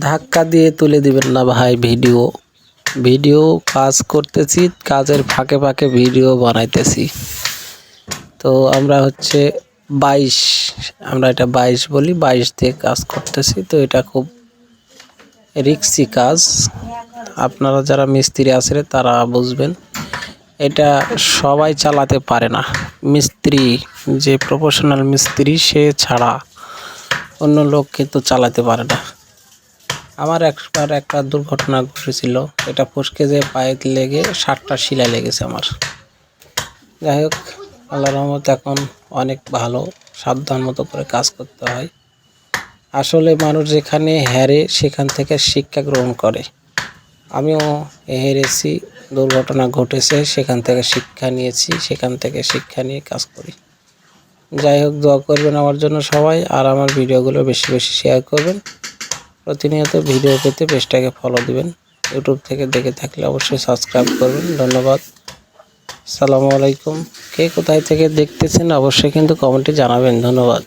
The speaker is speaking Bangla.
ধাক্কা দিয়ে তুলে দিবেন না ভাই। ভিডিও কাজ করতেছি, কাজের ফাঁকে ফাঁকে ভিডিও বানাইতেছি। তো আমরা হচ্ছে 22, আমরা এটা 22 বলি, 22 দিয়ে কাজ করতেছি। তো এটা খুব রিস্কি কাজ, আপনারা যারা মিস্ত্রি আছেন তারা বুঝবেন। এটা সবাই চালাতে পারে না, মিস্ত্রি যে প্রফেশনাল মিস্ত্রি সে ছাড়া অন্য লোক কিন্তু চালাতে পারে না। আমার একবার একটা দুর্ঘটনা ঘটেছিল, এটা ফসকে যে পায়ে লেগে 7টা শিলা লেগেছে আমার। যাই হোক, আল্লাহর রহমতে এখন অনেক ভালো, সাবধান মতো করে কাজ করতে হয়। আসলে মানুষ যেখানে হারে সেখান থেকে শিক্ষা গ্রহণ করে। আমিও হেরেছি, দুর্ঘটনা ঘটেছে, সেখান থেকে শিক্ষা নিয়েছি, সেখান থেকে শিক্ষা নিয়ে কাজ করি। যাই হোক, দোয়া করবেন আমার জন্য সবাই, আর আমার ভিডিওগুলো বেশি বেশি শেয়ার করবেন। প্রতিনিয়ত ভিডিও পেতে পেজটাকে ফলো দিবেন। ইউটিউব থেকে দেখে থাকলে অবশ্যই সাবস্ক্রাইব করবেন। ধন্যবাদ। আসসালামু আলাইকুম। কে কোথায় থেকে দেখতেছেন অবশ্যই কিন্তু কমেন্টে জানাবেন। ধন্যবাদ।